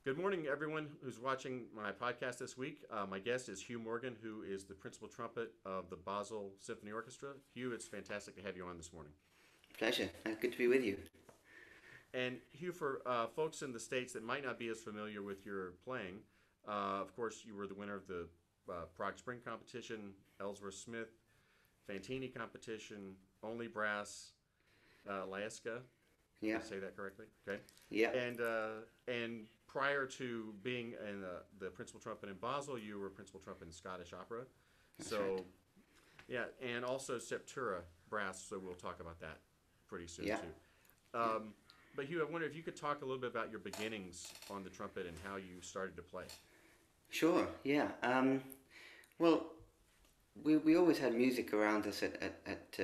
Good morning, everyone who's watching my podcast this week. My guest is Huw Morgan, who is the principal trumpet of the Basil Symphony Orchestra. Huw, it's fantastic to have you on this morning. Pleasure. Good to be with you. And Huw, for folks in the States that might not be as familiar with your playing, of course, you were the winner of the Prague Spring Competition, Ellsworth Smith, Fantini Competition, Only Brass, Laiska. Yeah. Did I say that correctly? Okay. Yeah. And prior to being in the principal trumpet in Basel, you were principal trumpet in Scottish Opera. That's So right. yeah, and also Septura Brass. So we'll talk about that pretty soon Yeah. too. Yeah. But Huw, I wonder if you could talk a little bit about your beginnings on the trumpet and how you started to play. Sure. Yeah. Well, we always had music around us at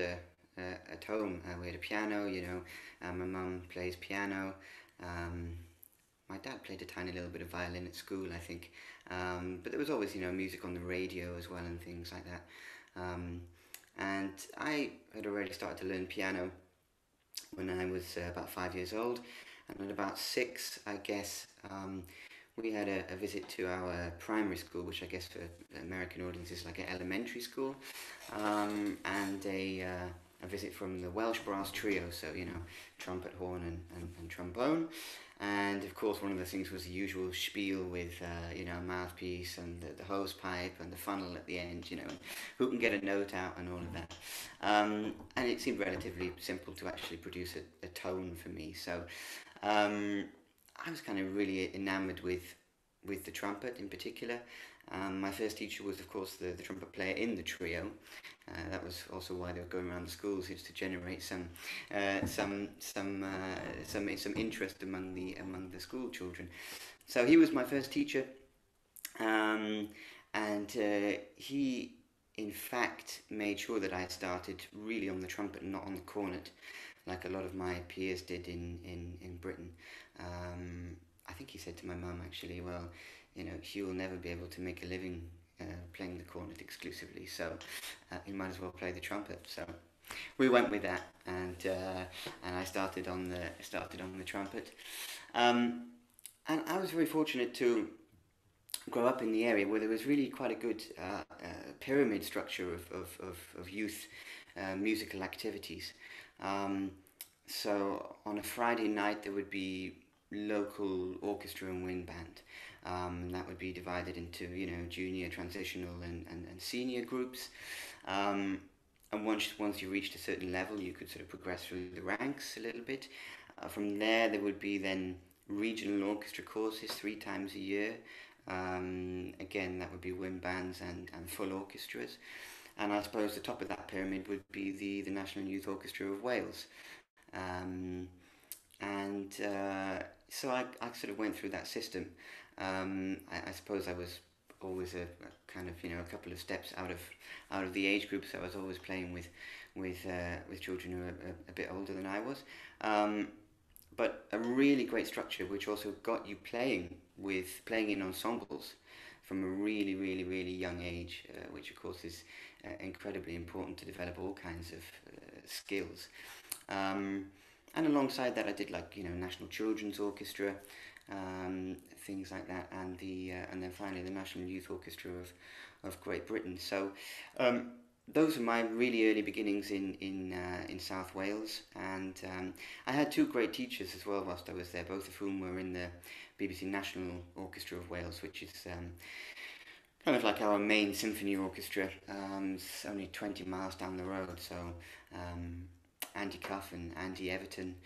home. We had a piano. My mum plays piano. Um, my dad played a tiny little bit of violin at school, I think. But there was always music on the radio as well and things like that. Um, and I had already started to learn piano when I was about 5 years old, and at about six, I guess, we had a visit to our primary school, which I guess for American audiences is like an elementary school, and a visit from the Welsh Brass Trio, so trumpet, horn, and trombone. And of course, one of the things was the usual spiel with, mouthpiece and the hose pipe and the funnel at the end, and who can get a note out and all of that. And it seemed relatively simple to actually produce a tone for me. So I was kind of really enamored with the trumpet in particular. My first teacher was, of course, the trumpet player in the trio. That was also why they were going around the schools, is to generate some interest among the school children. So he was my first teacher, and he, in fact, made sure that I started really on the trumpet and not on the cornet, like a lot of my peers did in Britain. I think he said to my mum, actually, well, Huw will never be able to make a living playing the cornet exclusively, so he might as well play the trumpet. So we went with that, and I started on the trumpet, and I was very fortunate to grow up in the area where there was really quite a good pyramid structure of youth musical activities. Um, so on a Friday night there would be local orchestra and wind band. That would be divided into junior, transitional, and senior groups. And once you reached a certain level, you could sort of progress through the ranks a little bit. From there would be then regional orchestra courses 3 times a year. Again, that would be wind bands and full orchestras. And I suppose the top of that pyramid would be the National Youth Orchestra of Wales. Um, and so I sort of went through that system. I suppose I was always a kind of a couple of steps out of the age group, so I was always playing with children who were a bit older than I was. But a really great structure, which also got you playing in ensembles from a really, really, really young age, which of course is incredibly important to develop all kinds of skills. And alongside that, I did National Children's Orchestra, things like that, and then finally the National Youth Orchestra of Great Britain. So those are my really early beginnings in South Wales, and I had two great teachers as well whilst I was there, both of whom were in the BBC National Orchestra of Wales, which is kind of like our main symphony orchestra. It's only 20 miles down the road, so Andy Cuff and Andy Everton,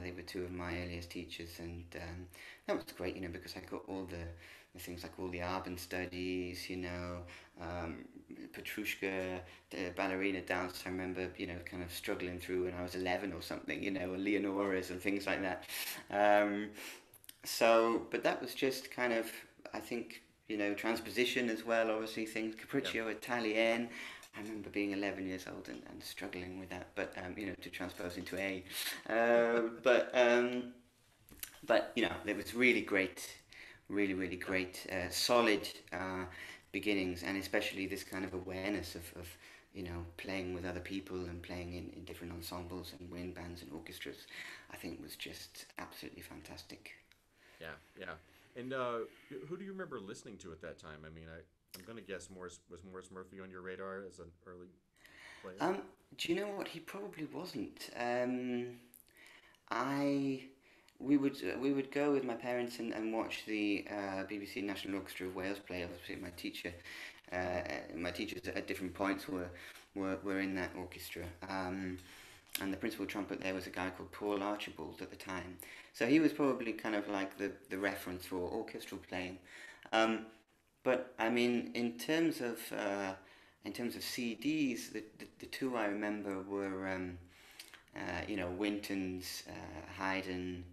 they were two of my earliest teachers, and that was great, because I got all the things like all the Arban studies, Petrushka, the ballerina dance. I remember, kind of struggling through when I was 11 or something, or Leonora's and things like that. But that was just kind of, I think, transposition as well, obviously, things, Capriccio Italienne. I remember being 11 years old and struggling with that, but, to transpose into A. But it was really great, really, really great, solid beginnings, and especially this kind of awareness of playing with other people and playing in different ensembles and wind bands and orchestras, I think was just absolutely fantastic. Yeah, yeah. And who do you remember listening to at that time? I mean, I'm going to guess Morris Murphy on your radar as an early player? Um, do you know what? He probably wasn't. I we would go with my parents and watch the BBC National Orchestra of Wales play. Obviously, my teachers at different points were in that orchestra. And the principal trumpet there was a guy called Paul Archibald at the time. So he was probably kind of like the reference for orchestral playing. Um, but I mean, in terms of CDs, the two I remember were Winton's, Haydn,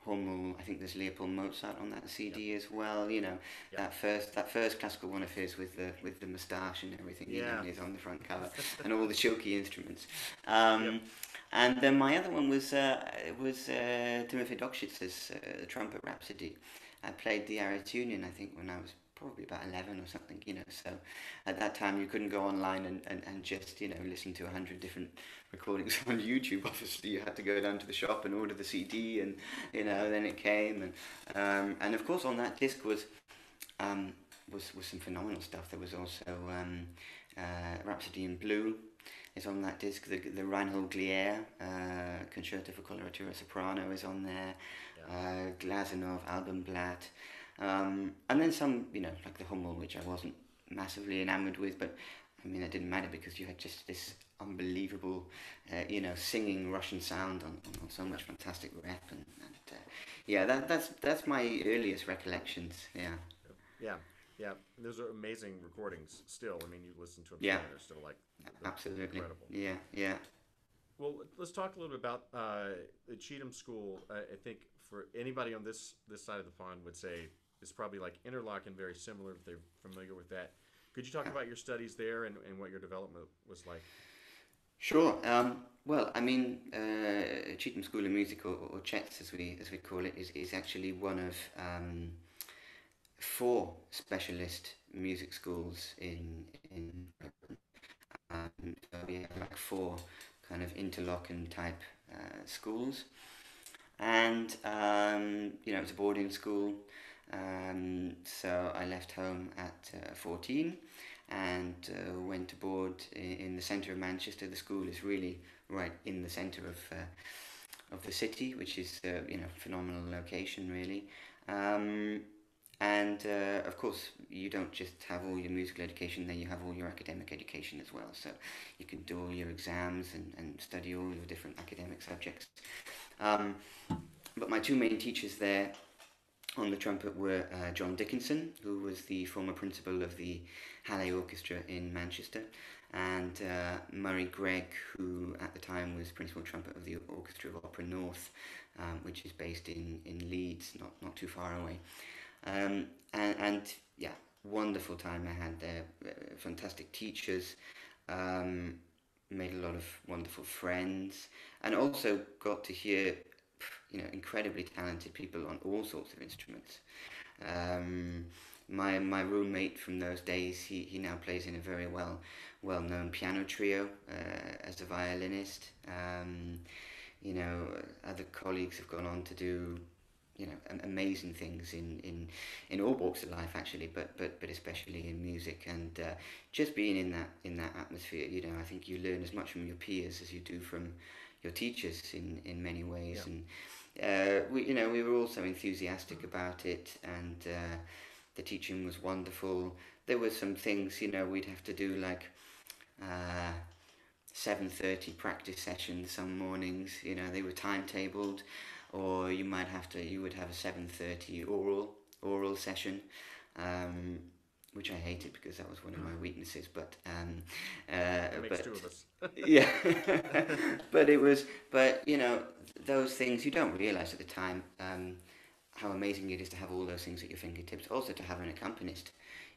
Hummel. I think there's Leopold Mozart on that Yep. CD as well. Yep. That first classical one of his with the moustache and everything. Yeah. And he's on the front cover and all the choky instruments. Yep. And then my other one was Timothy Dokshitz's Trumpet Rhapsody. I played the Aretunian, I think, when I was probably about 11 or something, so at that time you couldn't go online and just, listen to 100 different recordings on YouTube. Obviously you had to go down to the shop and order the CD, and, then it came, and of course on that disc was some phenomenal stuff. There was also Rhapsody in Blue is on that disc. The Reinhold Glier Concerto for Coloratura Soprano is on there. Yeah. Glazunov, Albenblatt, and then some, like the Hummel, which I wasn't massively enamored with, but I mean, it didn't matter because you had just this unbelievable, singing Russian sound on so much fantastic rep, and yeah, that's my earliest recollections. Yeah, Yeah. Yeah. Those are amazing recordings still. I mean, you listen to them yeah, today and they're still like they're absolutely. incredible. Yeah, yeah. Well, let's talk a little bit about the Cheatham School. I think for anybody on this side of the pond would say it's probably like Interlochen, very similar if they're familiar with that. Could you talk about your studies there and what your development was like? Sure. Well, I mean, Cheetham School of Music, or CHETS as we call it, is actually one of four specialist music schools in so we have like four kind of interlochen type schools, and it's a boarding school. So I left home at 14 and went aboard in the centre of Manchester. The school is really right in the centre of the city, which is phenomenal location really. Um, and of course, you don't just have all your musical education there, you have all your academic education as well. So you can do all your exams and study all your different academic subjects. Um, but my two main teachers there on the trumpet were John Dickinson, who was the former principal of the Halle Orchestra in Manchester, and Murray Gregg, who at the time was principal trumpet of the Orchestra of Opera North, which is based in Leeds, not too far away. And yeah, wonderful time I had there. Fantastic teachers, um, made a lot of wonderful friends, and also got to hear, incredibly talented people on all sorts of instruments. Um, my roommate from those days, he now plays in a very well known piano trio as a violinist. Other colleagues have gone on to do amazing things in all walks of life actually, but especially in music, and just being in that atmosphere, I think you learn as much from your peers as you do from your teachers in many ways. Yeah. And we were all so enthusiastic about it, and the teaching was wonderful. There were some things, we'd have to do like 7:30 practice sessions some mornings. They were timetabled, or you would have a 7:30 oral session, which I hated because that was one of my weaknesses. That makes But two of us. yeah, but those things you don't realize at the time, how amazing it is to have all those things at your fingertips. Also to have an accompanist,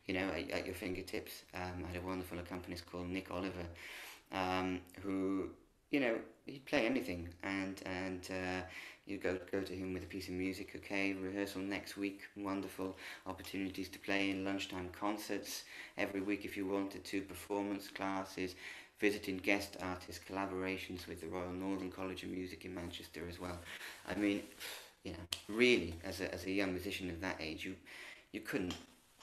at your fingertips. I had a wonderful accompanist called Nick Oliver, who, he'd play anything, and you go to him with a piece of music. Okay, rehearsal next week. Wonderful opportunities to play in lunchtime concerts every week if you wanted to. Performance classes, visiting guest artists, collaborations with the Royal Northern College of Music in Manchester as well. I mean, you know, really, as a young musician of that age, you couldn't,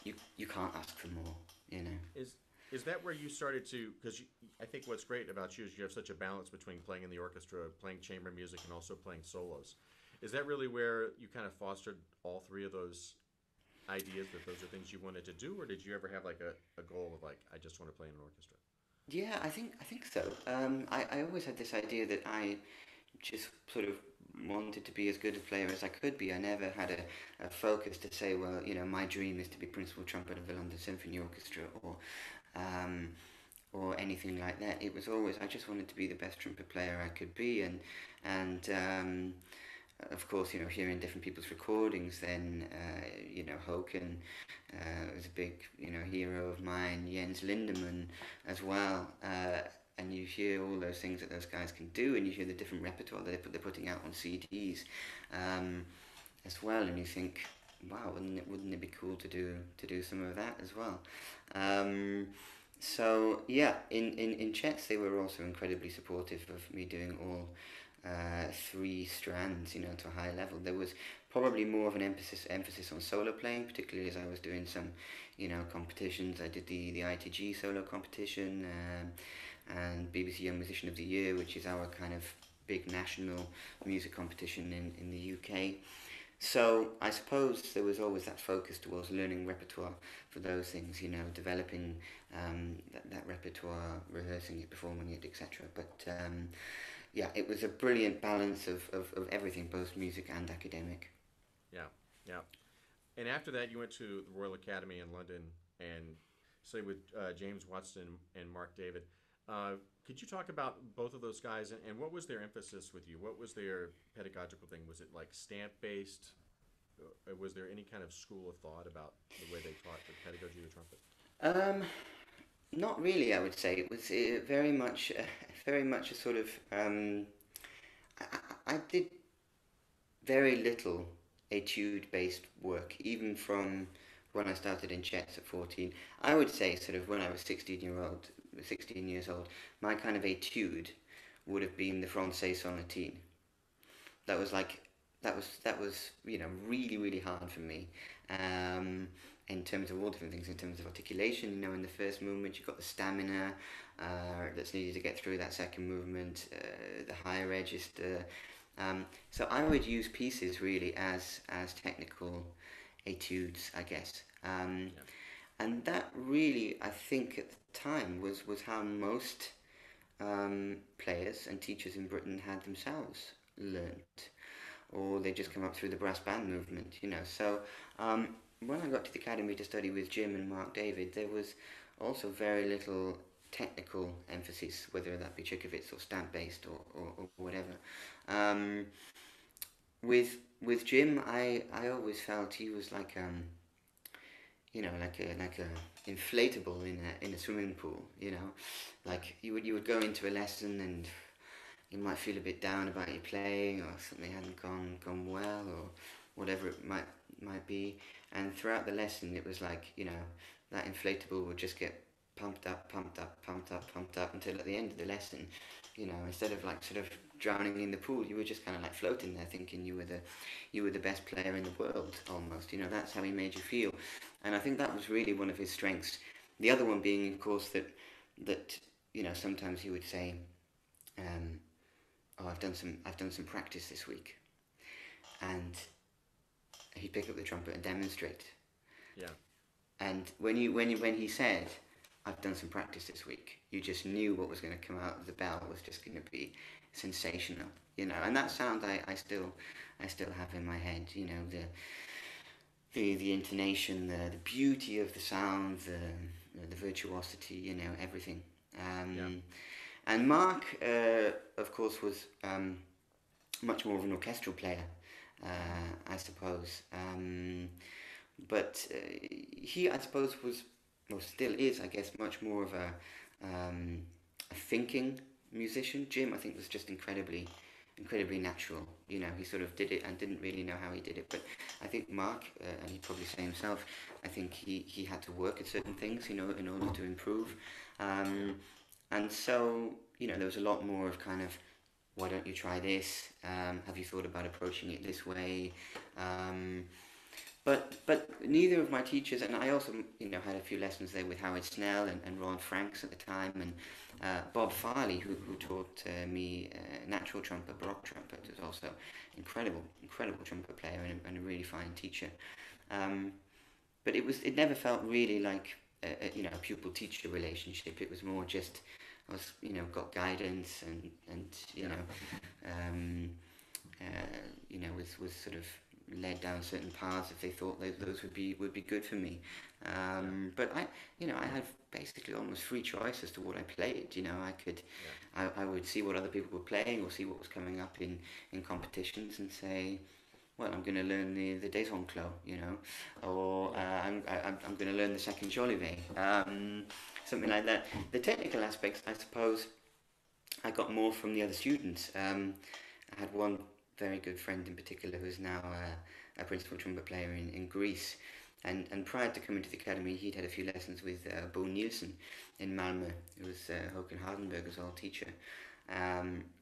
you can't ask for more, you know. Is is that where you started to? Because I think what's great about you is you have such a balance between playing in the orchestra, playing chamber music, and also playing solos. Is that really where you kind of fostered all three of those ideas that those are things you wanted to do, or did you ever have like a goal of like I just want to play in an orchestra? Yeah, I think so. I always had this idea that I just sort of wanted to be as good a player as I could be. I never had a focus to say, well, you know, my dream is to be principal trumpet of the London Symphony Orchestra, um, or anything like that. It was always I just wanted to be the best trumpet player I could be, and of course, you know, hearing different people's recordings, then you know, Håkan was a big, you know, hero of mine. Jens Lindemann as well. And you hear all those things that those guys can do, and you hear the different repertoire that they're putting out on CDs um, as well, and you think, wow, wouldn't it be cool to do some of that as well? Um, so yeah, in Czechs they were also incredibly supportive of me doing all three strands, you know, to a high level. There was probably more of an emphasis on solo playing, particularly as I was doing some, you know, competitions. I did the ITG solo competition and BBC Young Musician of the Year, which is our kind of big national music competition in the UK. So I suppose there was always that focus towards learning repertoire for those things, you know, developing that repertoire, rehearsing it, performing it, etc. But yeah, it was a brilliant balance of everything, both music and academic. Yeah, yeah. And after that, you went to the Royal Academy in London and studied with James Watson and Mark David. Could you talk about both of those guys and what was their emphasis with you? What was their pedagogical thing? Was it like stamp based? Was there any kind of school of thought about the way they taught the pedagogy of the trumpet? Um, Not really, I would say. It was very much a sort of. I did very little etude-based work, even from when I started in chess at 14. I would say, sort of, when I was 16 years old, my kind of etude would have been the Francais Sonatine. That was like that was you know, really really hard for me, um, in terms of all different things. In terms of articulation, you know, in the first movement you've got the stamina that's needed to get through that second movement, the higher register. So I would use pieces really as technical etudes, I guess. Yeah, And that really, I think, at the time was how most players and teachers in Britain had themselves learnt, or they just come up through the brass band movement, you know. So when I got to the academy to study with Jim and Mark David, there was also very little technical emphasis, whether that be Chickovitz or stamp based or whatever. Um, with Jim, I always felt he was like you know, like a inflatable in a swimming pool, you know. yeah, Like you would go into a lesson and you might feel a bit down about your playing, or something hadn't gone well, or whatever it might be. And throughout the lesson, it was like, you know, that inflatable would just get pumped up, pumped up, pumped up, pumped up, until at the end of the lesson, you know, instead of like sort of drowning in the pool, you were just kind of like floating there, thinking you were the best player in the world almost. You know, that's how he made you feel, and I think that was really one of his strengths. The other one being, of course, that you know, sometimes he would say, um, "Oh, I've done some practice this week," and he'd pick up the trumpet and demonstrate. yeah, And when he said, "I've done some practice this week," you just knew what was going to come out of the bell was just going to be sensational, you know. And that sound I still have in my head, you know, the intonation, the beauty of the sound, the virtuosity, you know, everything. yeah, And Mark, of course, was much more of an orchestral player, I suppose. But he, I suppose, was, or still is, I guess, much more of a thinking musician. Jim, I think, was just incredibly natural. You know, he sort of did it and didn't really know how he did it. But I think Mark, and he'd probably say himself, I think he had to work at certain things, you know, in order to improve. yeah, And so, you know, there was a lot more of kind of why don't you try this? Have you thought about approaching it this way? Um, but neither of my teachers, and I also had a few lessons there with Howard Snell and Ron Franks at the time, and Bob Farley, who taught me natural trumpet, baroque trumpet, was also incredible trumpet player and a really fine teacher. Um, but it never felt really like a pupil teacher relationship. It was more just I was got guidance and um, was sort of led down certain paths if they thought those would be good for me. But I had basically almost free choice as to what I played. I could, I would see what other people were playing or see what was coming up in competitions and say, well, I'm going to learn the Desonclos, or I'm going to learn the second Jolivet, something like that. The technical aspects, I suppose, I got more from the other students. I had one very good friend in particular who's now a principal trumpet player in Greece. And prior to coming to the academy, he'd had a few lessons with Bo Nielsen in Malmö, who was Håkan Hardenberger's old teacher.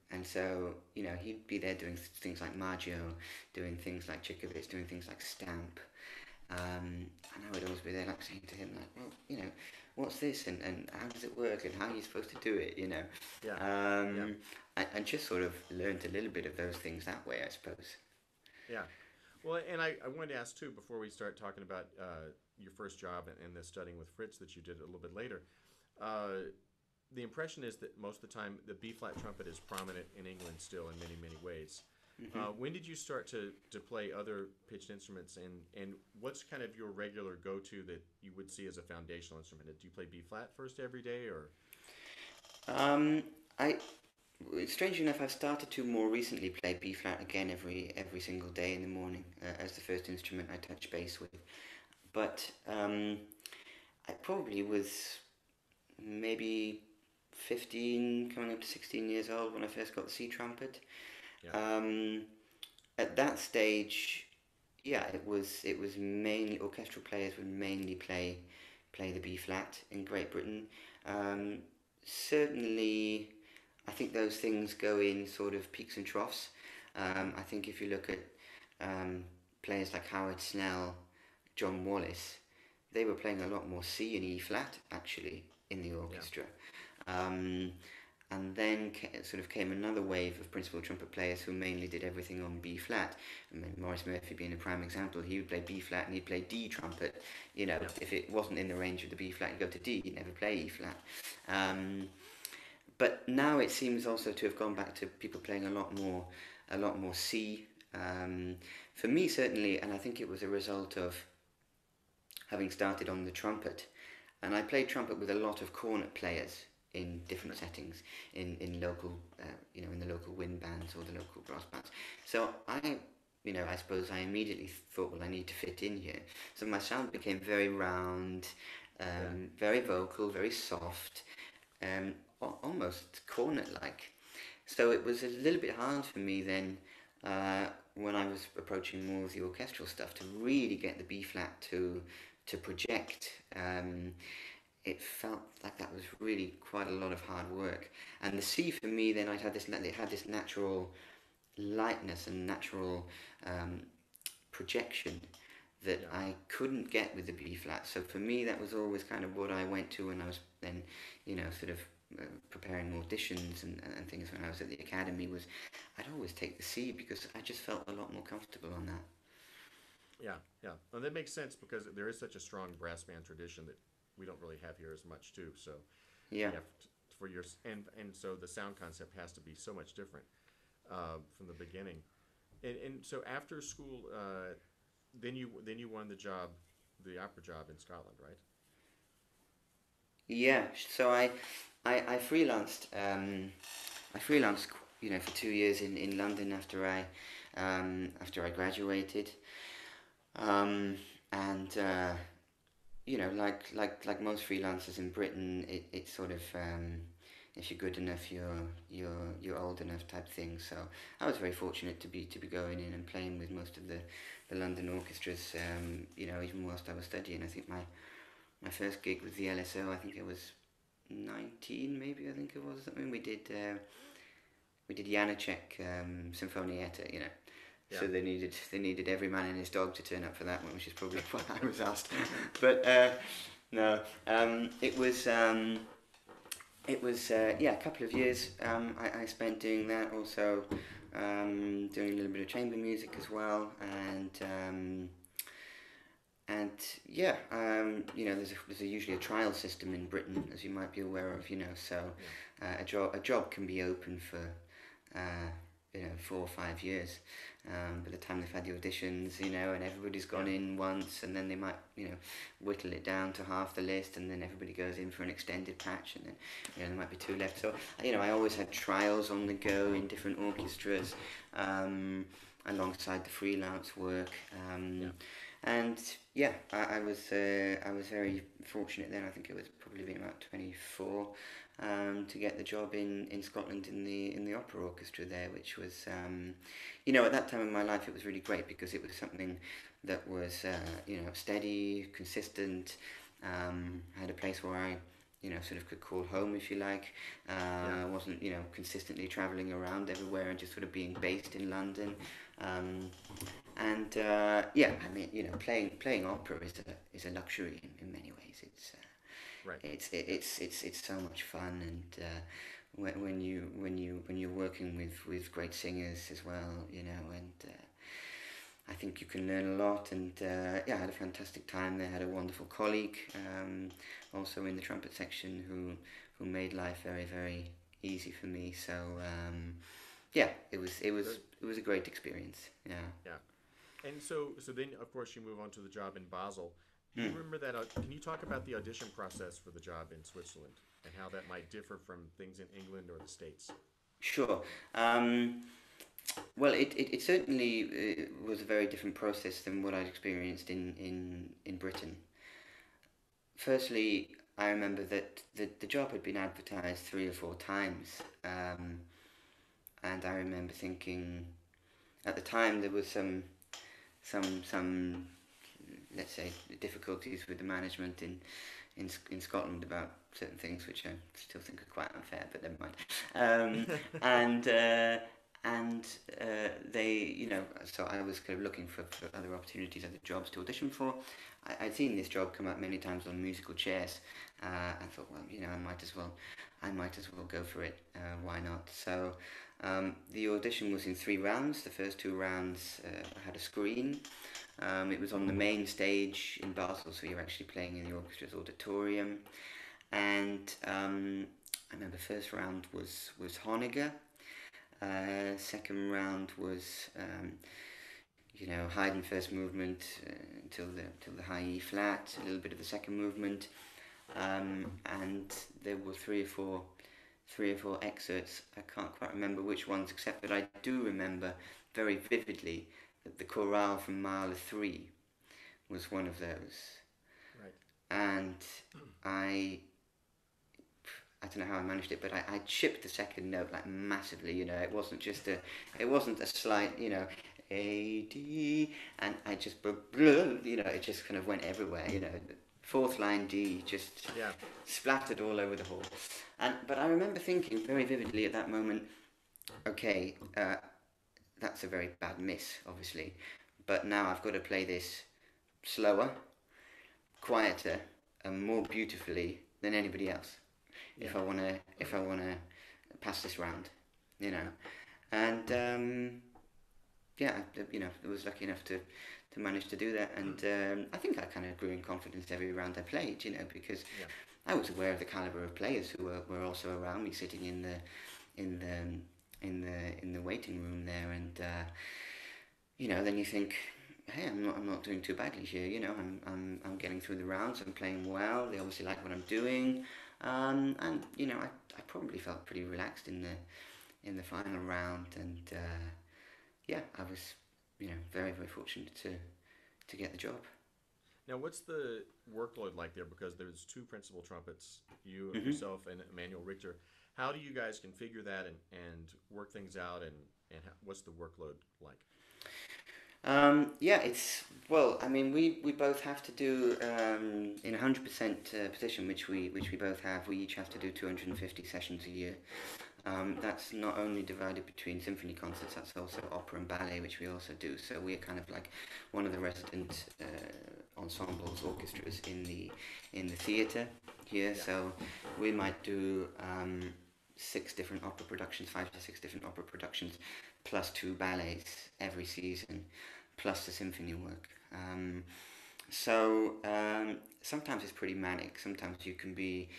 And so, he'd be there doing things like Maggio, doing things like Chikovich, doing things like Stamp. And I would always be there like saying to him, like, well, what's this and how does it work and how are you supposed to do it, I just sort of learned a little bit of those things that way, I suppose. Yeah. Well, and I wanted to ask too, before we start talking about your first job and the studying with Fritz that you did a little bit later, the impression is that most of the time the B-flat trumpet is prominent in England still in many, many ways. Mm-hmm. When did you start to play other pitched instruments, and what's kind of your regular go-to that you would see as a foundational instrument? Do you play B-flat first every day, or? Strangely enough, I've started to more recently play B-flat again every single day in the morning as the first instrument I touch bass with. But I probably was maybe 15, coming up to 16 years old when I first got the C trumpet. Yeah. At that stage, it was mainly orchestral players would mainly play the B flat in Great Britain. Certainly, I think those things go in sort of peaks and troughs. I think if you look at players like Howard Snell, John Wallace, they were playing a lot more C and E flat actually in the orchestra. Yeah. And then sort of came another wave of principal trumpet players who mainly did everything on B flat. I mean, Maurice Murphy being a prime example, he would play B flat and he'd play D trumpet. If it wasn't in the range of the B flat, he'd go to D. He'd never play E flat. But now it seems also to have gone back to people playing a lot more C. For me certainly, and I think it was a result of having started on the trumpet, and I played trumpet with a lot of cornet players in different settings, in local, in the local wind bands or the local brass bands. So I suppose I immediately thought, well, I need to fit in here. So my sound became very round, very vocal, very soft, almost cornet-like. So it was a little bit hard for me then, when I was approaching more of the orchestral stuff, to really get the B-flat to project. It felt like that was really quite a lot of hard work. And the C for me, then it had this natural lightness and natural projection that I couldn't get with the B flat. So for me, that was always kind of what I went to when I was then, sort of preparing auditions and things when I was at the academy. Was I'd always take the C because I just felt a lot more comfortable on that. Yeah, and that makes sense because there is such a strong brass band tradition that we don't really have here as much too. So for your and so the sound concept has to be so much different from the beginning. And so after school, then you won the opera job in Scotland, right? Yeah. So I freelanced. I freelanced, for 2 years in London after I graduated. And like most freelancers in Britain, it's sort of if you're good enough, you're old enough type thing. So I was very fortunate to be going in and playing with most of the London orchestras. Even whilst I was studying, I think my first gig with the LSO, I think I was 19, maybe. I think it was. I mean, we did we did Janacek Symphonietta, you know. Yeah. So they needed every man and his dog to turn up for that one, which is probably what I was asked. But no, it was yeah, a couple of years I spent doing that. Also doing a little bit of chamber music as well, and yeah, you know, there's usually a trial system in Britain, as you might be aware of, you know. So a job can be open for you know, 4 or 5 years. By the time they've had the auditions, you know, and everybody's gone in once, and then they might, you know, whittle it down to half the list, and then everybody goes in for an extended patch, and then, you know, there might be 2 left. So, you know, I always had trials on the go in different orchestras, alongside the freelance work. And yeah, I was very fortunate then. I think it was probably been about 24 to get the job in Scotland in the opera orchestra there, which was you know, at that time in my life it was really great because it was something that was you know, steady, consistent. I had a place where I, you know, sort of could call home, if you like. I wasn't, you know, consistently travelling around everywhere and just sort of being based in London. And yeah, I mean, you know, playing opera is a luxury in many ways. Right. It's so much fun, and when you're working with great singers as well, you know, and I think you can learn a lot. And yeah, I had a fantastic time there. I had a wonderful colleague, also in the trumpet section, who made life very, very easy for me. So yeah, it was a great experience. Yeah. Yeah. And so then, of course, you move on to the job in Basel. Do you remember that? Can you talk about the audition process for the job in Switzerland and how that might differ from things in England or the States? Sure. Well, it certainly was a very different process than what I'd experienced in Britain. Firstly, I remember that the job had been advertised 3 or 4 times, and I remember thinking, at the time there was some let's say difficulties with the management in Scotland about certain things, which I still think are quite unfair, but never mind. And they, you know, so I was kind of looking for other opportunities, other jobs to audition for. I'd seen this job come up many times on musical chairs. I thought, well, you know, I might as well go for it. Why not? So the audition was in 3 rounds. The first 2 rounds I had a screen. It was on the main stage in Basel, so you're actually playing in the orchestra's auditorium. And I remember first round was Honegger. Second round was you know, Haydn first movement till the high E flat, a little bit of the second movement, and there were three or four excerpts. I can't quite remember which ones, except that I do remember very vividly that the chorale from Mahler 3 was one of those. Right. And I don't know how I managed it, but I chipped the second note like massively. You know, it wasn't a slight, you know, A D, and I just, you know, it just kind of went everywhere. You know, 4th line D just splattered all over the hall. But I remember thinking very vividly at that moment, okay, that's a very bad miss, obviously, but now I've got to play this slower, quieter, and more beautifully than anybody else. If I wanna pass this round, you know, and yeah, you know, I was lucky enough to manage to do that, and I think I kind of grew in confidence every round I played, you know, because I was aware of the caliber of players who were also around me, sitting in the waiting room there, and you know, then you think, hey, I'm not doing too badly here, you know, I'm getting through the rounds, I'm playing well, they obviously like what I'm doing. And you know, I probably felt pretty relaxed in the final round, and yeah, I was, you know, very, very fortunate to get the job. Now, what's the workload like there? Because there's 2 principal trumpets, you yourself and Emmanuel Richter. How do you guys configure that and work things out, and what's the workload like? Yeah, well, I mean, we both have to do in 100% position, which we both have. We each have to do 250 sessions a year. That's not only divided between symphony concerts, that's also opera and ballet, which we also do. So we're kind of like one of the resident ensembles, orchestras in the theatre here. Yeah. So we might do 6 different opera productions, 5 to 6 different opera productions, plus 2 ballets every season, plus the symphony work. Sometimes it's pretty manic. Sometimes you can be,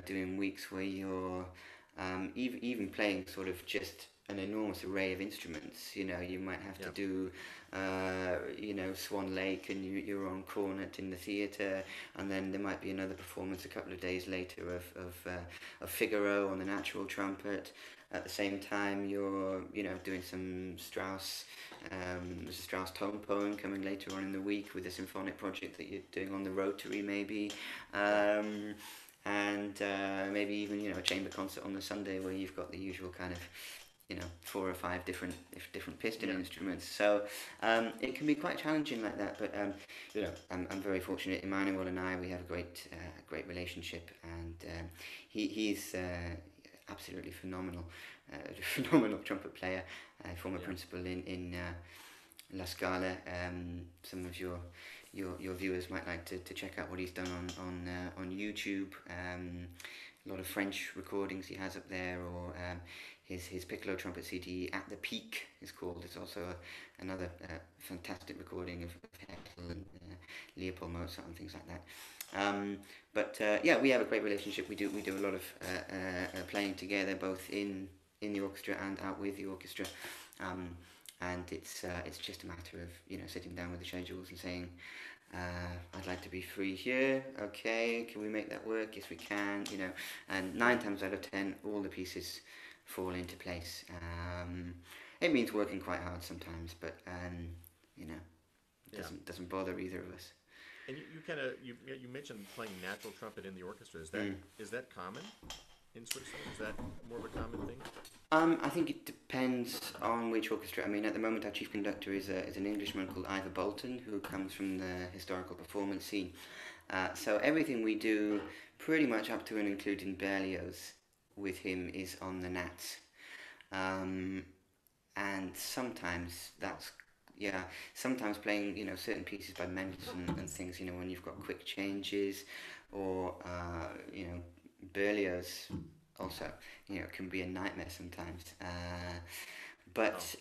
doing weeks where you're even playing sort of just an enormous array of instruments. You might have to Yep. do, Swan Lake, and you're on cornet in the theatre, and then there might be another performance a couple of days later of Figaro on the natural trumpet. At the same time, you're doing some Strauss. There's a Strauss tone poem coming later on in the week with a symphonic project that you're doing on the rotary, maybe. And maybe even a chamber concert on the Sunday where you've got the usual kind of 4 or 5 different piston Yeah. instruments. So it can be quite challenging like that. But I'm very fortunate. Emmanuel and I, we have a great relationship, and he's absolutely phenomenal, phenomenal trumpet player, former Yeah. principal in La Scala. Some of your viewers might like to check out what he's done on YouTube. A lot of French recordings he has up there, or his piccolo trumpet CD At the Peak is called. It's also another fantastic recording of Heckel and Leopold Mozart and things like that. We have a great relationship. We do a lot of playing together, both in the orchestra and out with the orchestra. And it's just a matter of sitting down with the schedules and saying, I'd like to be free here. Okay, can we make that work? Yes, we can. And 9 times out of 10, all the pieces fall into place. It means working quite hard sometimes, but Yeah. doesn't bother either of us. And you kind of you mentioned playing natural trumpet in the orchestra. Is that common in Switzerland? Is that more of a common thing? I think it depends on which orchestra. I mean, at the moment, our chief conductor is an Englishman called Ivor Bolton, who comes from the historical performance scene. So everything we do, pretty much up to and including Berlioz, with him is on the nats. And sometimes sometimes playing certain pieces by Mendelssohn and things. When you've got quick changes, or Berlioz also can be a nightmare sometimes. But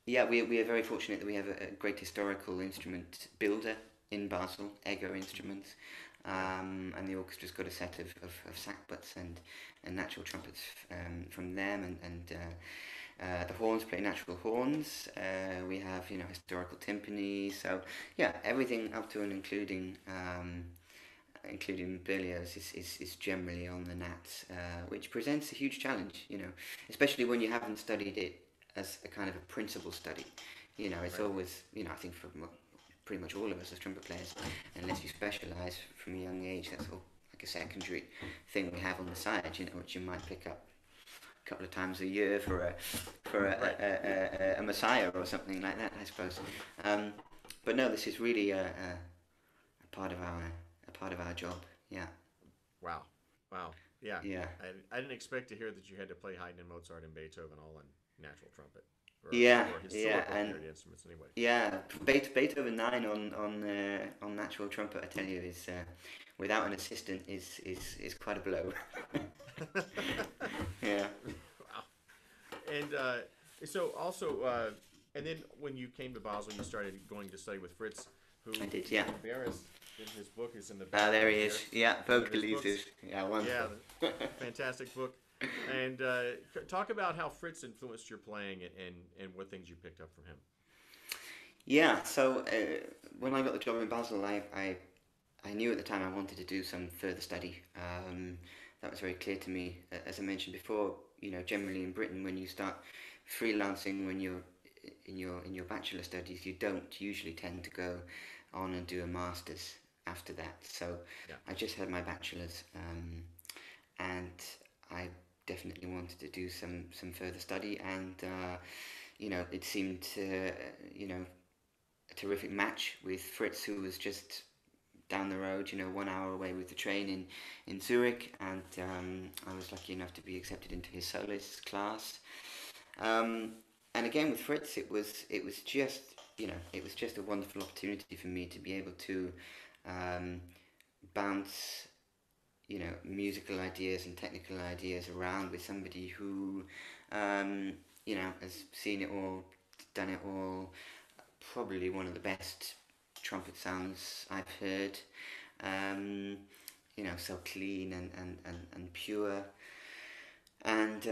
we are very fortunate that we have a great historical instrument builder in Basel, Egger Instruments, and the orchestra's got a set of sackbuts and natural trumpets from them, and the horns play natural horns. We have historical timpani. So everything up to and including Berlioz is generally on the nats, which presents a huge challenge, especially when you haven't studied it as a kind of a principal study. It's Right. always, I think for pretty much all of us as trumpet players, unless you specialise from a young age, that's all like a secondary thing we have on the side, which you might pick up a couple of times a year for Right. a Messiah or something like that, I suppose. But no, this is really a part of our job. Yeah, Wow. Wow. Yeah. yeah, I didn't expect to hear that you had to play Haydn and Mozart and Beethoven all on natural trumpet, yeah, or yeah, historical and period instruments anyway. yeah. Beethoven 9 on natural trumpet, I tell you, is without an assistant is quite a blow. Yeah, Wow. And so also, and then when you came to Basel, you started going to study with Fritz, who I did. Yeah. Barris in his book is in the Ah, back. there he There. is. Yeah, One of his vocalises. books. Yeah, Yeah, wonderful. fantastic book. And talk about how Fritz influenced your playing, and what things you picked up from him. Yeah, so when I got the job in Basel, I knew at the time I wanted to do some further study. That was very clear to me. As I mentioned before, generally in Britain, when you start freelancing when you're in your bachelor studies, you don't usually tend to go on and do a master's after that. So Yeah. I just had my bachelor's, and I definitely wanted to do some further study, and it seemed a terrific match with Fritz, who was just down the road, 1 hour away with the train in Zurich, and I was lucky enough to be accepted into his soloist class. And again with Fritz, it was just a wonderful opportunity for me to be able to bounce musical ideas and technical ideas around with somebody who has seen it all, done it all. Probably one of the best trumpet sounds I've heard. So clean and pure. And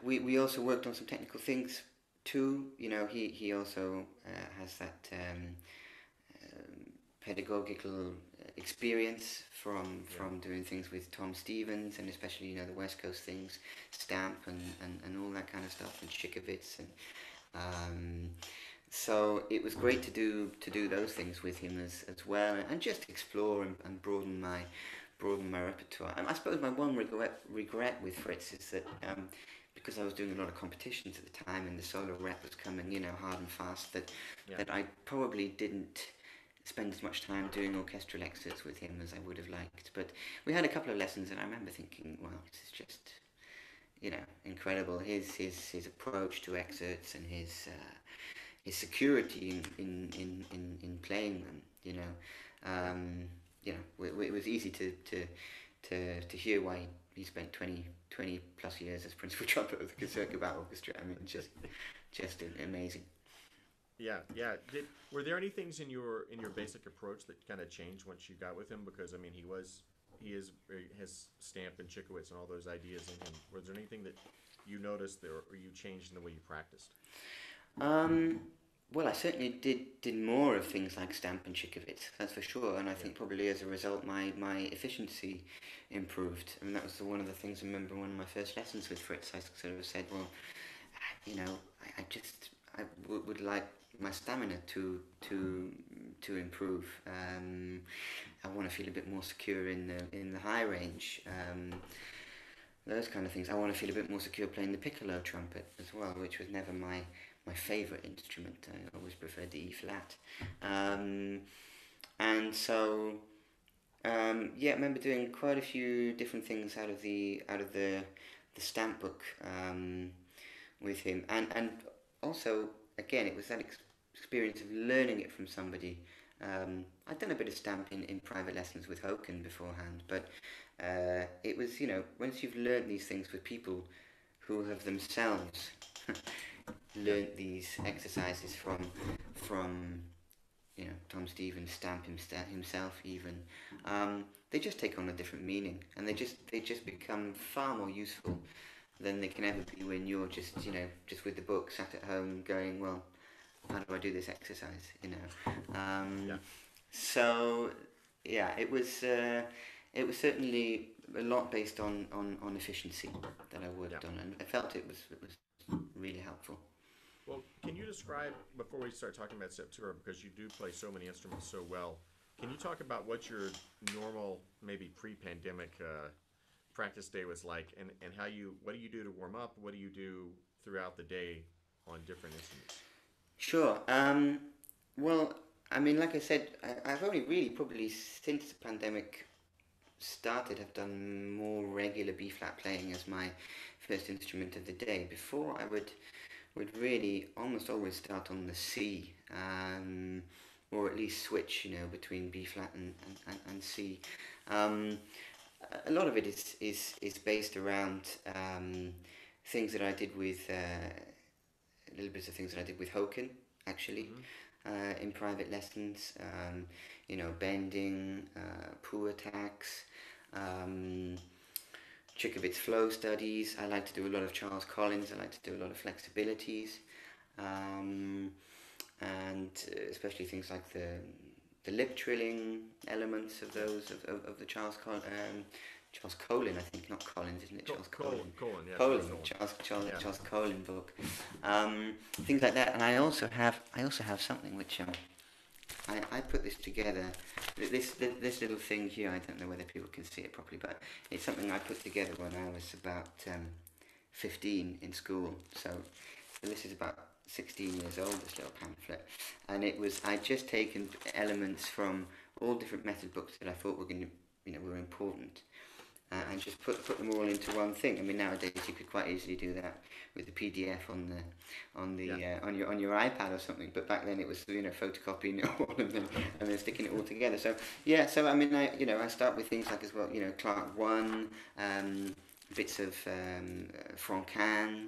we also worked on some technical things too. He also has that pedagogical experience from doing things with Tom Stevens, and especially the West Coast things, Stamp and all that kind of stuff, and Shikowitz, and so it was great to do those things with him as well, and just explore and broaden my repertoire. And I suppose my one regret with Fritz is that because I was doing a lot of competitions at the time and the solo rep was coming hard and fast, that I probably didn't spend as much time doing orchestral excerpts with him as I would have liked. But we had a couple of lessons, and I remember thinking, wow, this is just incredible. His approach to excerpts and his security in playing them. It was easy to hear why he spent 20 plus years as principal trumpet of the Concertgebouw Orchestra. I mean, just amazing. Yeah. Were there any things in your basic approach that kind of changed once you got with him? Because I mean, he has Stamp and Shikowitz and all those ideas in him. Was there anything that you noticed there, or you changed in the way you practiced? Well, I certainly did more of things like Stamp and Shikowitz, that's for sure, and I think probably as a result my efficiency improved. I mean, that was one of the things I remember one of my first lessons with Fritz. I sort of said, well, I would like my stamina to improve. I want to feel a bit more secure in the high range. Those kind of things. I want to feel a bit more secure playing the piccolo trumpet as well, which was never my favourite instrument. I always preferred the E flat. And so I remember doing quite a few different things out of the Stamp book with him, and also again it was that experience of learning it from somebody. I'd done a bit of Stamp in private lessons with Håkan beforehand, but it was once you've learned these things with people who have themselves learnt these exercises from Tom Stevens, Stamp himself even, they just take on a different meaning, and they just become far more useful than they can ever be when you're just with the book sat at home going, well, how do I do this exercise? So it was certainly a lot based on efficiency that I worked on, and I felt it was really helpful. Well, can you describe, before we start talking about Septura, because you do play so many instruments so well, can you talk about what your normal, maybe pre-pandemic practice day was like, and what do you do to warm up? What do you do throughout the day on different instruments? Sure. Well, I mean, like I said, I've only really probably since the pandemic started have done more regular B-flat playing as my first instrument of the day. Before, I would really almost always start on the C, or at least switch, between B-flat and C. A lot of it is based around things that I did with little bits of things that I did with Håkan, actually, in private lessons. Bending, poo attacks, Chikowitz flow studies. I like to do a lot of Charles Collins. I like to do a lot of flexibilities, and especially things like the lip trilling elements of those of the Charles Colin, I think, not Collins, isn't it? Charles Colin. Charles Colin book. Things like that, and I also have something which I put this together. This little thing here, I don't know whether people can see it properly, but it's something I put together when I was about 15 in school. So this is about 16 years old, this little pamphlet, and I'd just taken elements from all different method books that I thought were going to, were important, and just put them all into one thing. I mean, nowadays you could quite easily do that with the PDF on your iPad or something. But back then it was photocopying all of them and then sticking it all together. So yeah, so I mean, I start with things like as well, Clark 1, bits of Francan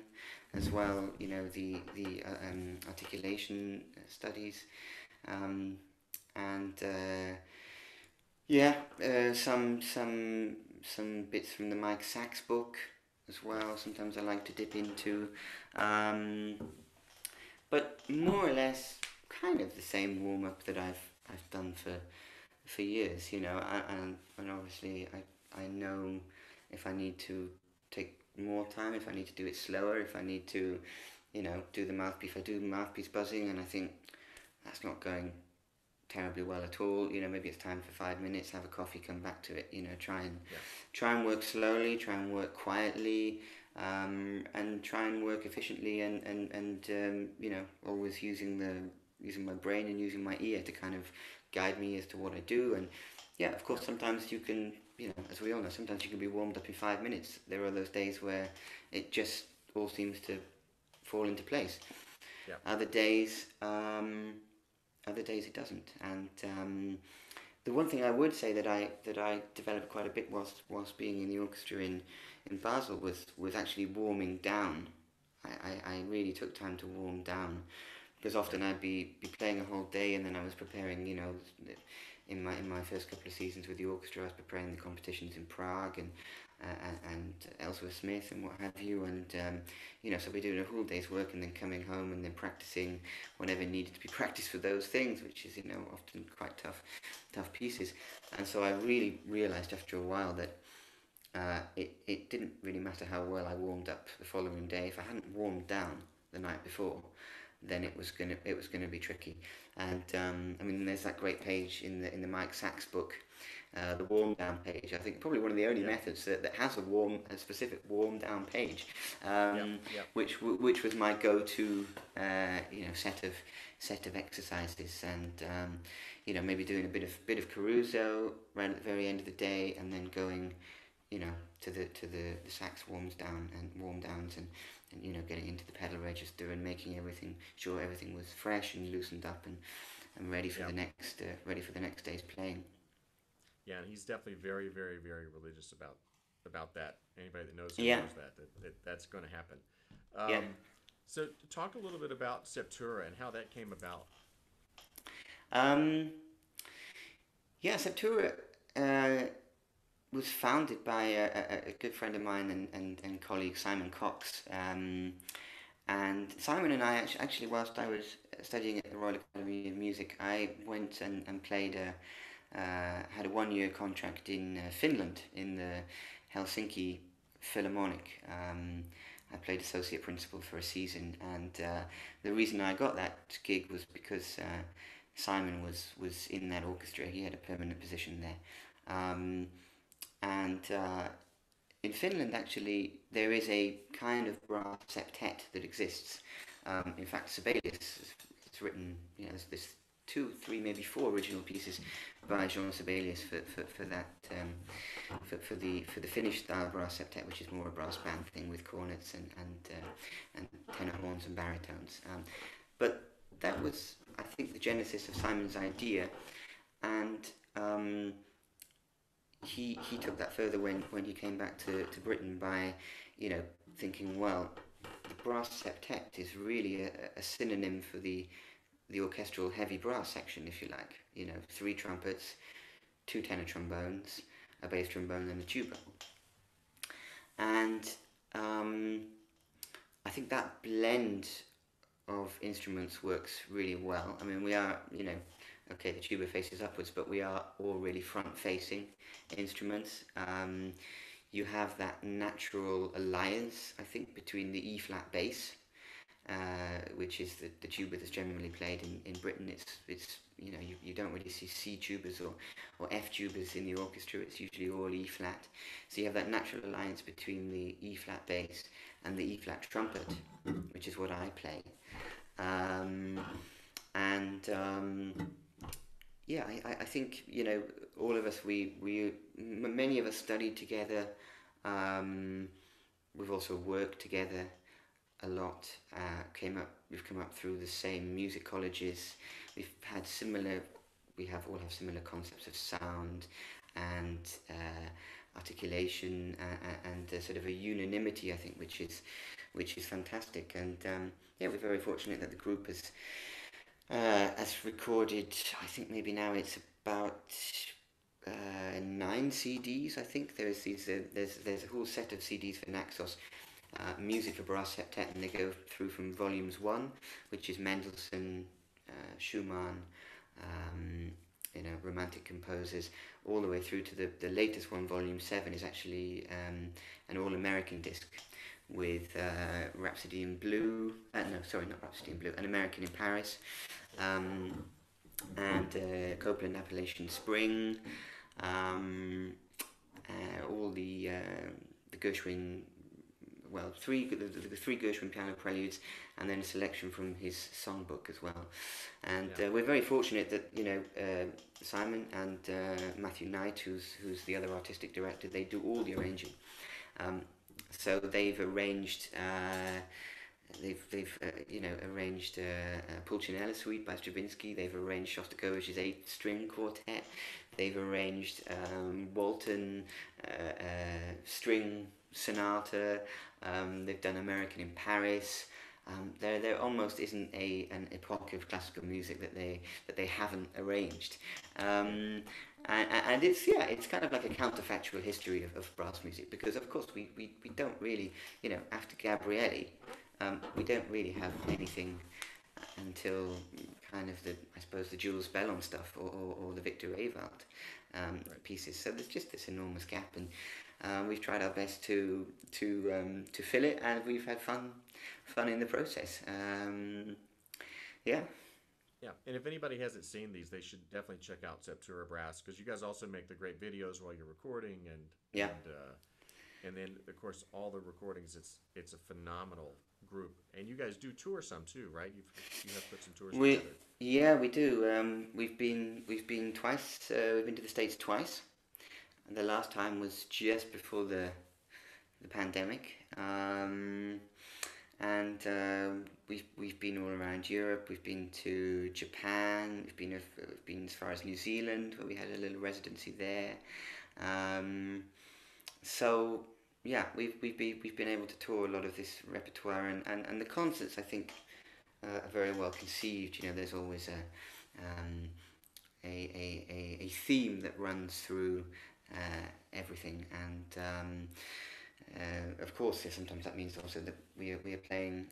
as well. The articulation studies, and some bits from the Mike Sachs book as well. Sometimes I like to dip into, but more or less kind of the same warm up that I've done for years. And obviously I know if I need to take more time, if I need to do it slower, if I need to, do the mouthpiece. If I do the mouthpiece buzzing and I think that's not going terribly well at all, maybe it's time for 5 minutes, have a coffee, come back to it, try and work slowly, try and work quietly, and try and work efficiently, and always using my brain and using my ear to kind of guide me as to what I do. And yeah, of course, sometimes you can, as we all know, sometimes you can be warmed up in 5 minutes. There are those days where it just all seems to fall into place. Yeah. Other days it doesn't. And the one thing I would say that I developed quite a bit whilst being in the orchestra in Basil was actually warming down. I really took time to warm down, because often I'd be playing a whole day, and then I was preparing, in my first couple of seasons with the orchestra, I was preparing the competitions in Prague and Ellsworth Smith and what have you, and so we're doing a whole day's work and then coming home and then practicing whenever needed to be practiced for those things, which is often quite tough pieces. And so I really realised after a while that it didn't really matter how well I warmed up the following day. If I hadn't warmed down the night before, then it was gonna be tricky. And I mean, there's that great page in the Mike Sachs book, the warm down page. I think probably one of the only methods that has a specific warm down page, which was my go-to set of exercises, and maybe doing a bit of Caruso right at the very end of the day, and then going to the sax warm downs and getting into the pedal register and making sure everything was fresh and loosened up and ready for the next day's playing. Yeah, and he's definitely very, very, very religious about that. Anybody that knows him knows that's going to happen. So talk a little bit about Septura and how that came about. Septura was founded by a good friend of mine and colleague, Simon Cox. And Simon and I actually, whilst I was studying at the Royal Academy of Music, I went and played had a 1-year contract in Finland in the Helsinki Philharmonic. I played associate principal for a season, and the reason I got that gig was because Simon was in that orchestra. He had a permanent position there. And in Finland, actually, there is a kind of brass septet that exists. In fact, Sibelius, it's written, there's 2, 3, maybe 4 original pieces by Jean Sibelius for that, for the Finnish style brass septet, which is more a brass band thing with cornets and tenor horns and baritones. But that was, I think, the genesis of Simon's idea, and he took that further when he came back to Britain by, thinking, well, the brass septet is really a synonym for the orchestral heavy brass section, if you like. 3 trumpets, 2 tenor trombones, a bass trombone, and a tuba. And I think that blend of instruments works really well. I mean, we are, okay, the tuba faces upwards, but we are all really front-facing instruments. You have that natural alliance, I think, between the E-flat bass, which is the tuba that's generally played in Britain. It's you don't really see C tubas or F tubas in the orchestra. It's usually all E-flat. So you have that natural alliance between the E-flat bass and the E-flat trumpet, which is what I play. Um, and yeah, I think, you know, all of us, many of us studied together. Um, we've also worked together a lot. We've come up through the same music colleges. We've had similar. All have similar concepts of sound and articulation and sort of a unanimity, I think, which is fantastic. And yeah, we're very fortunate that the group has recorded. I think maybe now it's about 9 CDs. I think there's a whole set of CDs for Naxos. Music for Brass Septet, and they go through from volumes 1, which is Mendelssohn, Schumann, romantic composers, all the way through to the latest one, volume 7, is actually an all-American disc with Rhapsody in Blue, no, sorry, not Rhapsody in Blue, An American in Paris, and Copeland Appalachian Spring, all the Gershwin, well, the three Gershwin piano preludes, and then a selection from his songbook as well. And we're very fortunate that, you know, Simon and Matthew Knight, who's the other artistic director, they do all the arranging. So they've arranged. They've arranged Pulcinella Suite by Stravinsky. They've arranged Shostakovich's 8-string quartet. They've arranged Walton string sonata. They've done American in Paris. There almost isn't an epoch of classical music that they haven't arranged. And it's kind of like a counterfactual history of brass music, because of course we don't really, you know, after Gabrielli, we don't really have anything until kind of the Jules Bellon stuff or the Victor Ewald pieces. So there's just this enormous gap, and we've tried our best to fill it, and we've had fun in the process. Yeah. Yeah, and if anybody hasn't seen these, they should definitely check out Septura Brass, because you guys also make the great videos while you're recording, and then of course all the recordings. It's a phenomenal group, and you guys do tour some too, right? You have put some tours together. Yeah, we do. We've been twice. We've been to the States twice. And the last time was just before the pandemic. And we've been all around Europe. We've been to Japan. We've been as far as New Zealand, where we had a little residency there. So yeah, we've been able to tour a lot of this repertoire, and the concerts, I think, are very well conceived. You know, there's always a theme that runs through everything, and of course, sometimes that means also that we are playing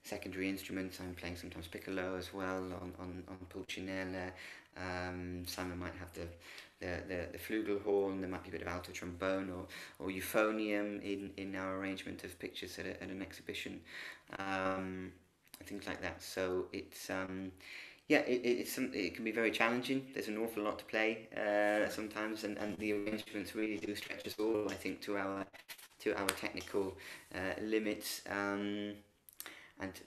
secondary instruments. I'm playing sometimes piccolo as well on Pulcinella. Simon might have the flugelhorn. There might be a bit of alto trombone or euphonium in our arrangement of pictures at an exhibition, things like that. So it's it can be very challenging. There's an awful lot to play sometimes, and the arrangements really do stretch us all, I think, to our technical limits and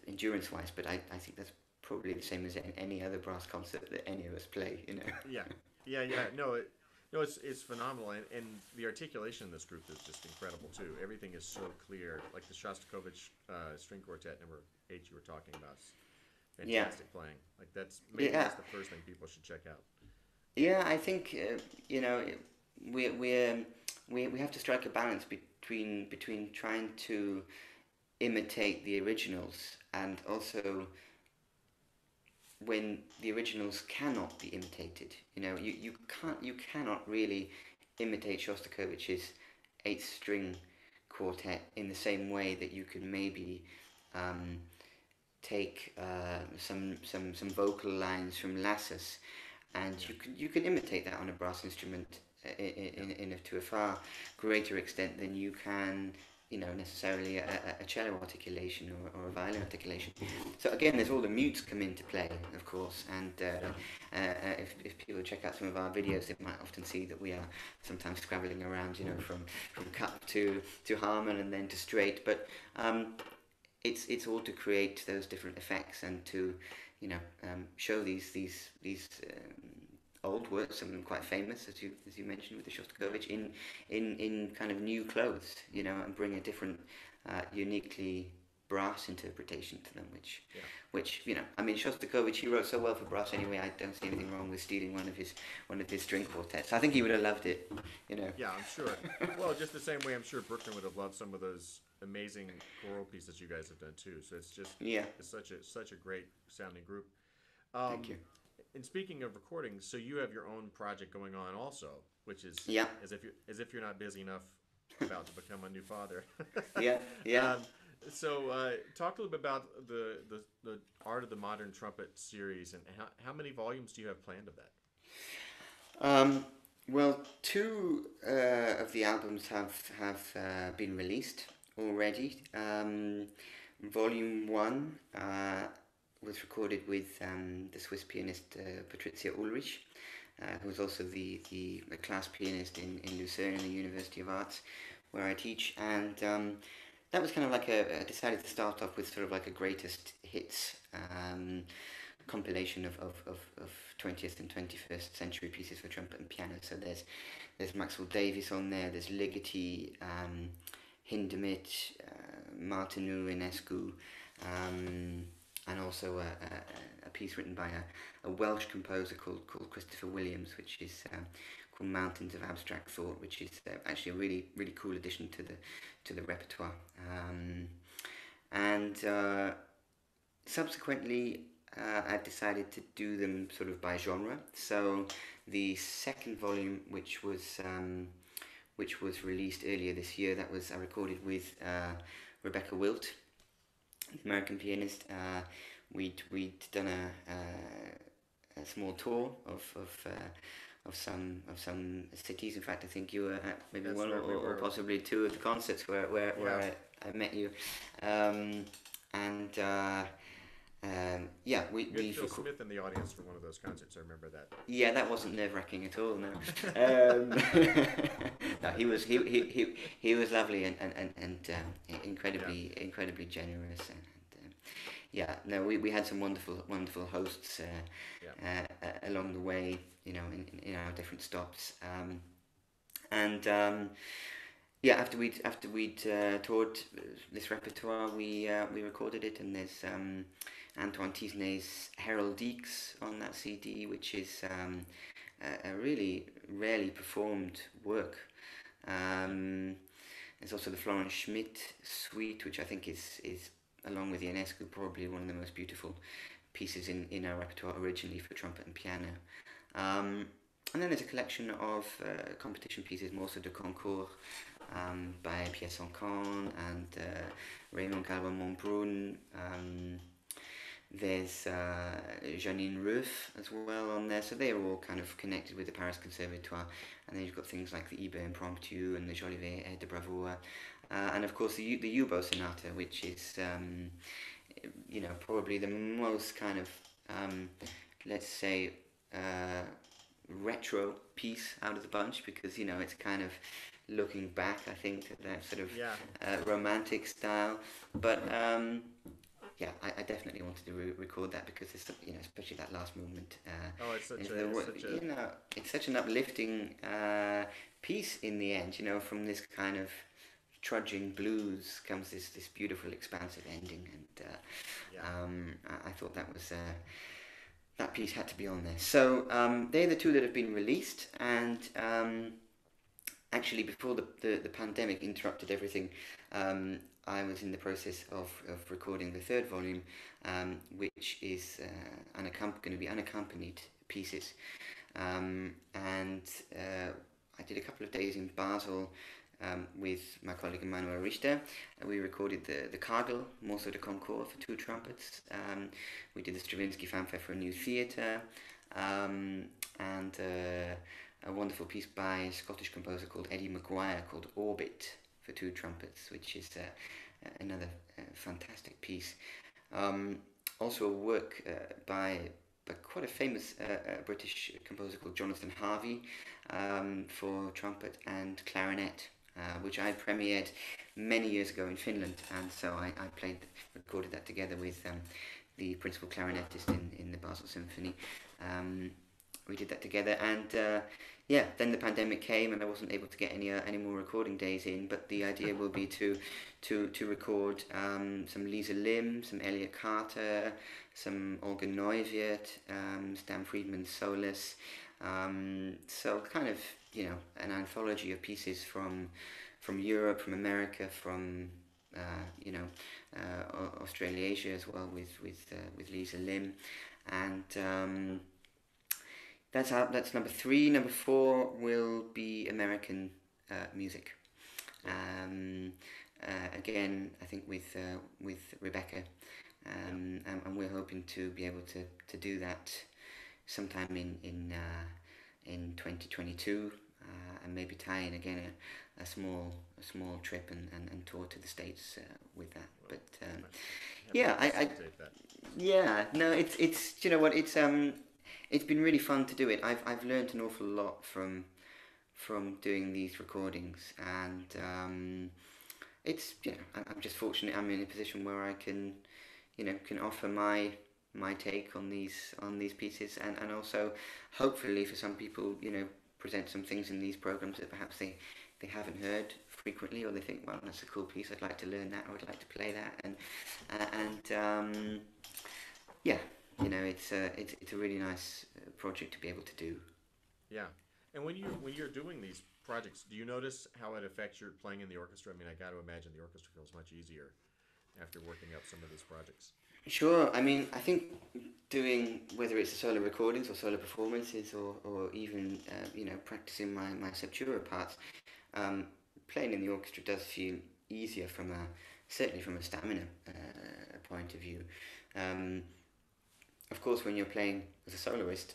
endurance-wise. But I think that's probably the same as any other brass concert that any of us play. You know. Yeah. No, it's phenomenal, and the articulation in this group is just incredible too. Everything is so clear, like the Shostakovich string quartet number 8 you were talking about. Fantastic playing. Like that's the first thing people should check out. Yeah, I think we have to strike a balance between trying to imitate the originals, and also when the originals cannot be imitated. You know, you cannot really imitate Shostakovich's 8-string quartet in the same way that you could maybe take some vocal lines from Lassus, and you can imitate that on a brass instrument to a far greater extent than you can, you know, necessarily a cello articulation or a violin articulation. So again, there's all the mutes come into play, of course, and if people check out some of our videos, they might often see that we are sometimes scrabbling around, you know, from cup to harmon and then to straight, but it's all to create those different effects and to, show these old works, some of them quite famous, as you mentioned with the Shostakovich, in kind of new clothes, and bring a different, uniquely brass interpretation to them, which I mean, Shostakovich, he wrote so well for brass anyway. I don't see anything wrong with stealing one of his string quartets. I think he would have loved it. Yeah, I'm sure. Well, just the same way I'm sure Brooklyn would have loved some of those amazing choral pieces you guys have done too. So it's just Yeah. it's such a great sounding group. Thank you. And speaking of recordings, so you have your own project going on also, which is Yeah. as if you're not busy enough about to become a new father. Yeah. Yeah. So talk a little bit about the Art of the Modern Trumpet series, and how many volumes do you have planned of that? Well, two of the albums have been released already. Volume one was recorded with the Swiss pianist Patricia Ulrich, who is also the class pianist in Lucerne, in the University of Arts, where I teach. And that was kind of like I decided to start off with sort of like a greatest hits compilation of 20th and 21st century pieces for trumpet and piano. So there's Maxwell Davies on there, there's Ligeti, Hindemith, Martinu, Enescu, and also a piece written by a Welsh composer called Christopher Williams, which is called Mountains of Abstract Thought, which is actually a really really cool addition to the repertoire. And subsequently, I've decided to do them sort of by genre. So the second volume, which was released earlier this year, I recorded with Rebecca Wilt, American pianist. We'd done a small tour of some cities. In fact, I think you were at maybe That's one right, we or were. possibly two of the concerts where Yeah. I met you. And yeah, You had we've Phil Smith in the audience for one of those concerts. I remember that. yeah, that wasn't nerve-wracking at all. No, no, he was lovely and incredibly generous and yeah, no, we had some wonderful hosts along the way, in our different stops, and yeah, after we'd toured this repertoire, we recorded it, and there's Antoine Tisney's Heraldiques on that CD, which is a really rarely performed work. There's also the Florence Schmidt suite, which I think is along with the Ionescu probably one of the most beautiful pieces in our repertoire originally for trumpet and piano. And then there's a collection of competition pieces, Morceaux de Concours, by Pierre Sancan and Raymond Calva-Montbrun. There's Janine Ruff as well on there, so they are all kind of connected with the Paris Conservatoire. And then you've got things like the Iber Impromptu and the Jolivet Air de Bravoure, and of course the Hubo Sonata, which is probably the most kind of let's say retro piece out of the bunch, because it's kind of looking back, I think, at that sort of romantic style. But yeah, I definitely wanted to record that because it's especially that last movement. It's such an uplifting piece in the end. From this kind of trudging blues comes this beautiful expansive ending, and I thought that was. That piece had to be on there. So they're the two that have been released, and actually before the pandemic interrupted everything, I was in the process of recording the third volume, which is going to be unaccompanied pieces, and I did a couple of days in Basel with my colleague Emmanuel Richter. We recorded the Kagel, Morceau de Concours for two trumpets. We did the Stravinsky Fanfare for a New Theatre, and a wonderful piece by a Scottish composer called Eddie Maguire called Orbit for two trumpets, which is another fantastic piece. Also a work by quite a famous British composer called Jonathan Harvey for trumpet and clarinet. which I premiered many years ago in Finland, and so I recorded that together with the principal clarinetist in the Basil Symphony. We did that together, and yeah, then the pandemic came, and I wasn't able to get any more recording days in. But the idea will be to record some Lisa Lim, some Elliot Carter, some Olga Neuwirth, Stan Friedman's Solus. So kind of, you know, an anthology of pieces from Europe, from America, from you know, Australasia as well with Lisa Lim, and that's number 3. Number 4 will be American music. Again, I think with Rebecca, and we're hoping to be able to do that sometime in 2022, and maybe tie in again a small trip and tour to the States with that. But yeah, yeah, no, it's you know what, it's been really fun to do it. I've learned an awful lot from doing these recordings, and it's, you know, I'm just fortunate I'm in a position where I can, you know, can offer my take on these pieces, and also hopefully for some people, you know, present some things in these programs that perhaps they haven't heard frequently, or they think, well, that's a cool piece, I'd like to learn that, or I'd like to play that, and yeah, you know, it's a really nice project to be able to do. Yeah, and when you're doing these projects, do you notice how it affects your playing in the orchestra? I mean, I got to imagine the orchestra feels much easier after working up some of these projects. Sure. I mean, I think doing, whether it's solo recordings or solo performances, or even you know, practicing my Septura parts, playing in the orchestra does feel easier certainly from a stamina point of view. Of course, when you're playing as a soloist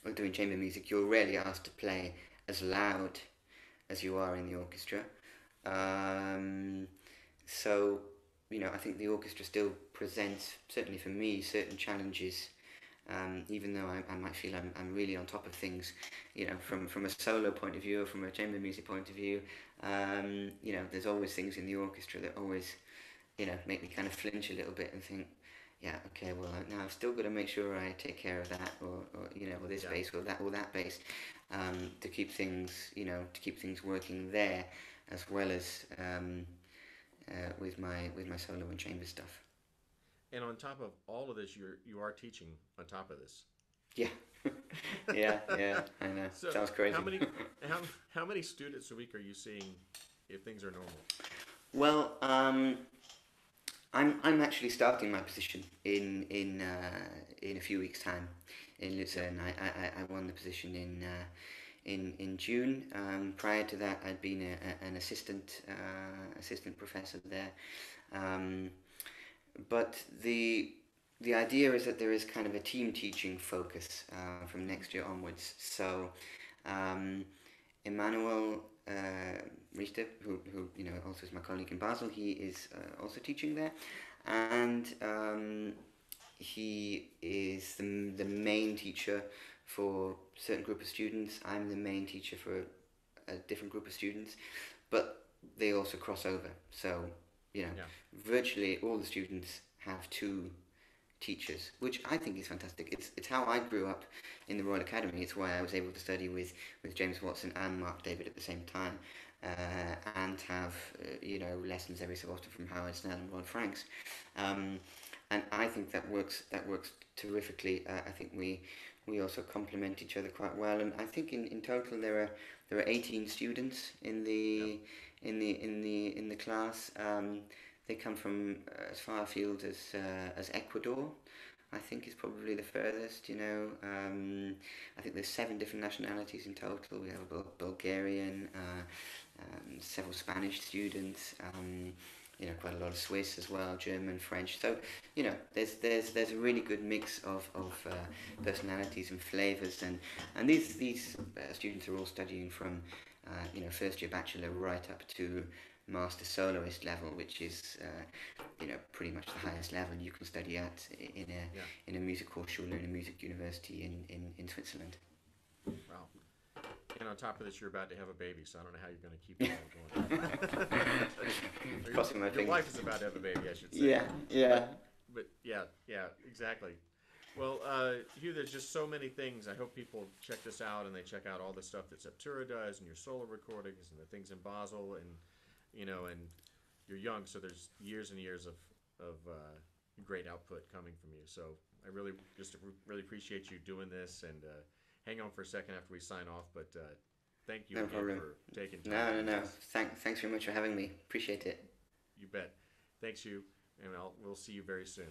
or doing chamber music, you're rarely asked to play as loud as you are in the orchestra. So, you know, I think the orchestra still presents, certainly for me, certain challenges, even though I might feel I'm really on top of things, you know, from a solo point of view or from a chamber music point of view. You know, there's always things in the orchestra that always, you know, make me kind of flinch a little bit and think, yeah, okay, well, now I've still got to make sure I take care of that, or you know, or this bass, or that bass, to keep things, you know, to keep things working there, as well as with my solo and chamber stuff. And on top of all of this, you are teaching on top of this. Yeah, yeah, I know. So sounds crazy. how many students a week are you seeing if things are normal? Well, I'm actually starting my position in a few weeks' time in Lucerne. I won the position in June. Prior to that, I'd been an assistant professor there. But the idea is that there is kind of a team teaching focus from next year onwards. So Emmanuel Richter, who you know, also is my colleague in Basel, he is also teaching there, and he is the main teacher for a certain group of students. I'm the main teacher for a different group of students, but they also cross over. So, you know, virtually all the students have 2 teachers, which I think is fantastic. It's how I grew up in the Royal Academy. It's why I was able to study with James Watson and Mark David at the same time, and have you know, lessons every so often from Howard Snell and Ron Franks, and I think that works terrifically. I think we also complement each other quite well, and I think in total there are 18 students in the class. They come from as far afield as Ecuador, I think, is probably the furthest, you know. I think there's 7 different nationalities in total. We have a Bulgarian, several Spanish students, you know, quite a lot of Swiss as well, German, French. So, you know, there's a really good mix of personalities and flavours, and these students are all studying from you know, first year bachelor right up to master soloist level, which is you know, pretty much the highest level you can study at in a music Hochschule, in a music university in Switzerland. Wow. And on top of this, you're about to have a baby, so I don't know how you're going to keep it all going. Crossing my Your fingers. wife is about to have a baby, I should say. Yeah, yeah. But yeah, exactly. Well, Huw, there's just so many things. I hope people check this out and they check out all the stuff that Septura does and your solo recordings and the things in Basil and and you're young, so there's years and years of great output coming from you. So I really appreciate you doing this and hang on for a second after we sign off. But thank you No again problem. for taking time. No. Thanks very much for having me. Appreciate it. You bet. Thanks, Huw, and we'll see you very soon.